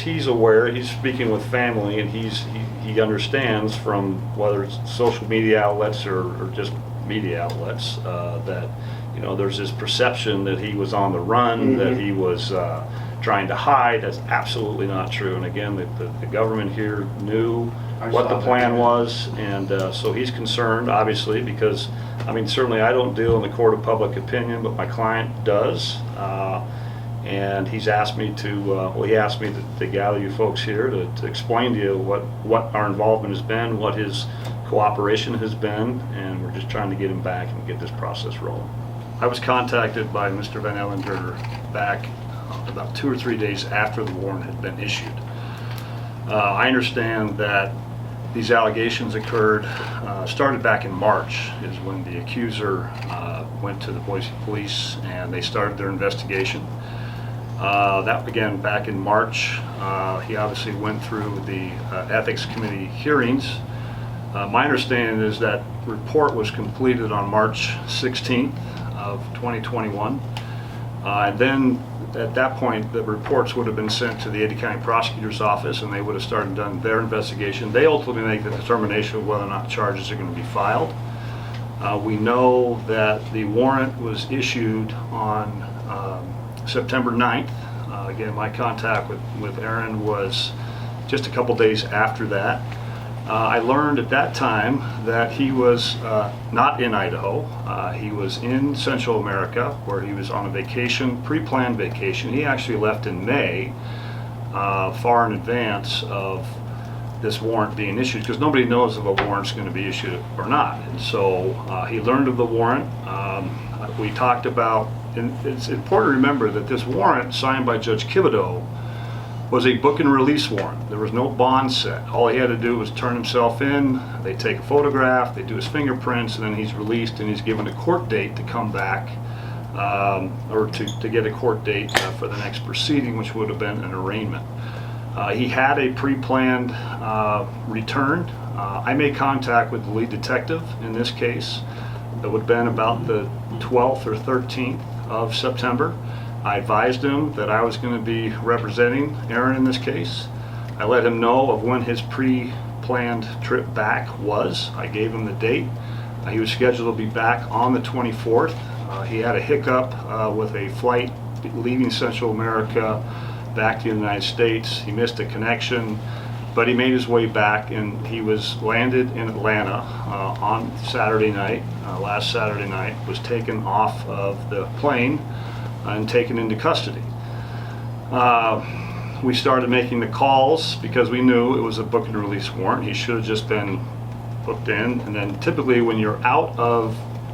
he's aware, he's speaking with family, and he understands from whether it's social media outlets or just media outlets that there's this perception that he was on the run, that he was trying to hide. That's absolutely not true. And again, the government here knew what the plan was, and so he's concerned, obviously, because certainly I don't deal in the court of public opinion, but my client does. And he's asked me to gather you folks here to explain to you what our involvement has been, what his cooperation has been, and we're just trying to get him back and get this process rolling. I was contacted by Mr. Van Ehlinger back about 2 or 3 days after the warrant had been issued. I understand that these allegations started back in March, is when the accuser went to the Boise police and they started their investigation. That began back in March. He obviously went through the ethics committee hearings. My understanding is that report was completed on March 16th of 2021. And then at that point, the reports would have been sent to the Ada County Prosecutor's Office, and they would have done their investigation. They ultimately make the determination of whether or not charges are going to be filed. We know that the warrant was issued on September 9th. Again, my contact with Aaron was just a couple days after that. I learned at that time that he was not in Idaho. He was in Central America, where he was on a vacation, pre-planned vacation. He actually left in May, far in advance of this warrant being issued, because nobody knows if a warrant's going to be issued or not. And so he learned of the warrant. We talked about, and it's important to remember that this warrant signed by Judge Thibodeau was a book and release warrant. There was no bond set. All he had to do was turn himself in, they take a photograph, they do his fingerprints, and then he's released and he's given a court date to come back, or to get a court date for the next proceeding, which would have been an arraignment. He had a pre-planned return. I made contact with the lead detective in this case. That would have been about the 12th or 13th of September. I advised him that I was going to be representing Aaron in this case. I let him know of when his pre-planned trip back was. I gave him the date. He was scheduled to be back on the 24th. He had a hiccup with a flight leaving Central America back to the United States. He missed a connection, but he made his way back, and he was landed in Atlanta on Saturday night, last Saturday night, was taken off of the plane and taken into custody. We started making the calls because we knew it was a book and release warrant. He should have just been booked in. And then typically when you're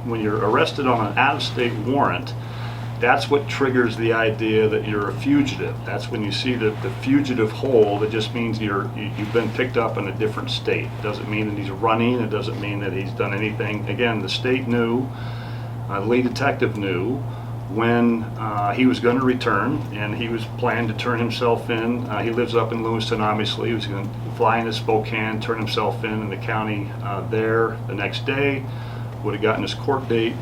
arrested on an out-of-state warrant, that's what triggers the idea that you're a fugitive. That's when you see the fugitive hold. It just means you've been picked up in a different state. It doesn't mean that he's running. It doesn't mean that he's done anything. Again, the state knew, the lead detective knew when he was going to return, and he was planning to turn himself in. He lives up in Lewiston, obviously. He was going to fly into Spokane, turn himself in the county there the next day, would have gotten his court date.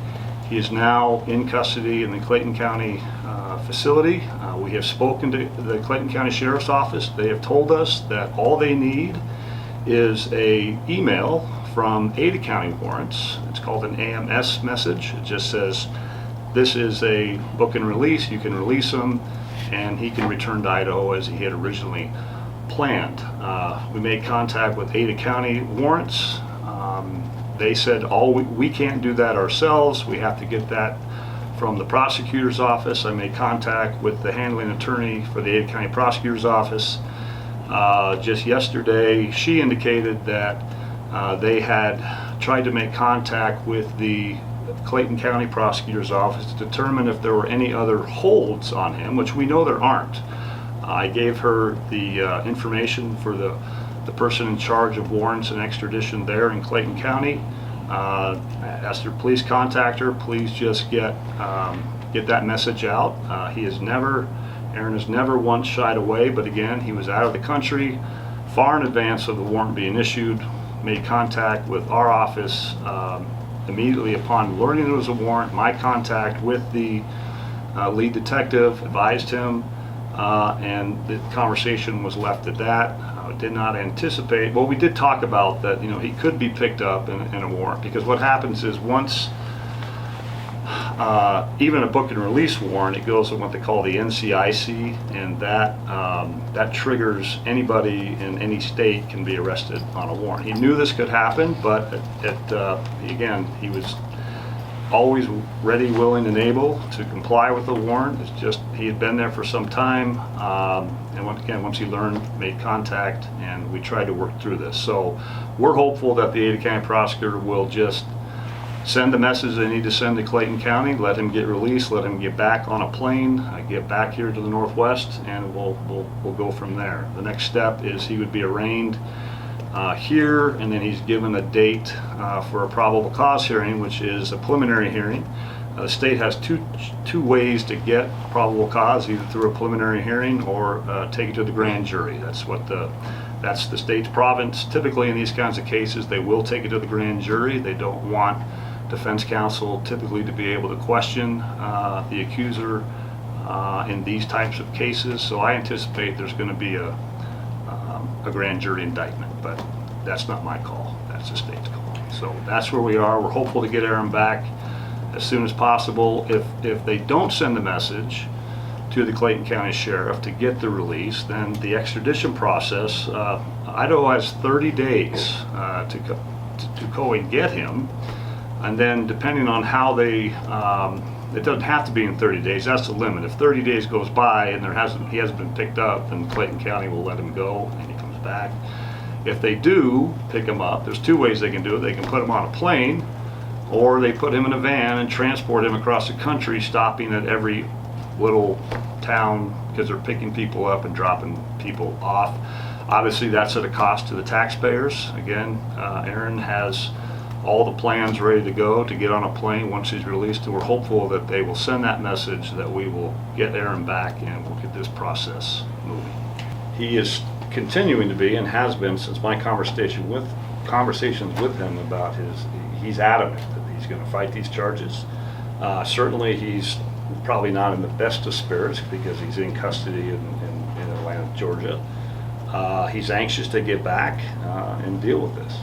He is now in custody in the Clayton County facility. We have spoken to the Clayton County Sheriff's Office. They have told us that all they need is a email from Ada County Warrants. It's called an AMS message. It just says, this is a book and release, you can release him, and he can return to Idaho as he had originally planned. We made contact with Ada County Warrants. They said, we can't do that ourselves, we have to get that from the prosecutor's office. I made contact with the handling attorney for the Ada County Prosecutor's Office. Just yesterday, she indicated that they had tried to make contact with the Clayton County Prosecutor's Office to determine if there were any other holds on him, which we know there aren't. I gave her the information for the person in charge of warrants and extradition there in Clayton County. Asked her, please contact her, please just get that message out. Aaron has never once shied away, but again, he was out of the country far in advance of the warrant being issued, made contact with our office immediately upon learning there was a warrant. My contact with the lead detective advised him and the conversation was left at that. Did not anticipate, well, we did talk about that, he could be picked up in a warrant, because what happens is once, even a book and release warrant, it goes on what they call the NCIC, and that triggers anybody in any state can be arrested on a warrant. He knew this could happen, but again, he was always ready, willing, and able to comply with the warrant. It's just he had been there for some time, and once he learned, made contact, and we tried to work through this. So we're hopeful that the Ada County prosecutor will just send the message they need to send to Clayton County, let him get released, let him get back on a plane, get back here to the Northwest, and we'll go from there. The next step is he would be arraigned here, and then he's given a date for a probable cause hearing, which is a preliminary hearing. The state has two ways to get probable cause, either through a preliminary hearing or take it to the grand jury. That's the state's province. Typically in these kinds of cases, they will take it to the grand jury. They don't want defense counsel typically to be able to question the accuser in these types of cases. So I anticipate there's going to be a grand jury indictment, but that's not my call. That's the state's call. So that's where we are. We're hopeful to get Aaron back as soon as possible. If they don't send the message to the Clayton County Sheriff to get the release, then the extradition process, Idaho has 30 days to go and get him, and then depending on how they, it doesn't have to be in 30 days, that's the limit. If 30 days goes by and he hasn't been picked up, then Clayton County will let him go and he comes back. If they do pick him up, there's two ways they can do it. They can put him on a plane, or they put him in a van and transport him across the country, stopping at every little town because they're picking people up and dropping people off. Obviously that's at a cost to the taxpayers. Again, Aaron has all the plans ready to go to get on a plane once he's released, and we're hopeful that they will send that message, that we will get Aaron back and we'll get this process moving. He is continuing to be, and has been since my conversations with him about he's adamant that he's going to fight these charges. Certainly he's probably not in the best of spirits because he's in custody in Atlanta, Georgia. He's anxious to get back and deal with this.